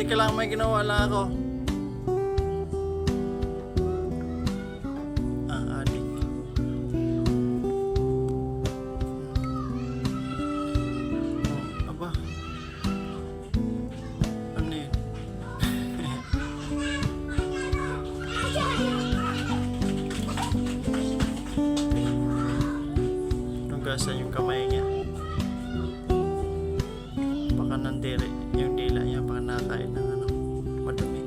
Teka lang, may ginawa lang ako. Ang adik. Oh, aba. Ano yun? Nugasan yung kamay niya. Baka nandiri yung dila niya, baka nakain ng ano, madumi.